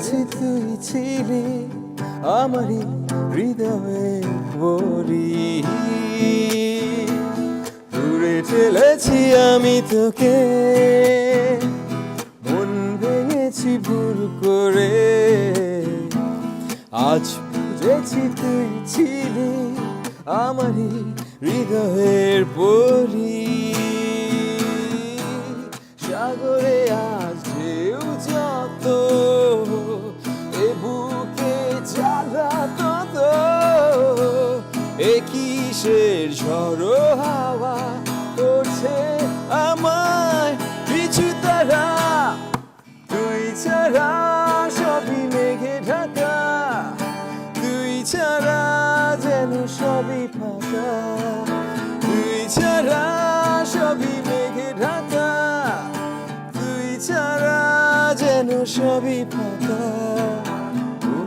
ভেবেছি তুই ছিলি আমারই হৃদয়ের বলি, দূরে ঠেলেছি আমি তোকে, মন ভেঙেছি ভুল করে, আজ বুঝেছি তুই ছিলি আমারই হৃদয়ের বলি। সাগরে আজ ঢেউ যত, এ বুকে জ্বালা তত, এ কিসের ঝড়ো হাওয়া করছে আমায় পিছু তারা, তুই ছাড়া সবই মেঘে ঢাকা, তুই ছাড়া যেন সবই ফাঁকা, তুই ছাড়া সবই মেঘে ঢাকা, তুই ছাড়া যেন সবই ফাঁকা। ও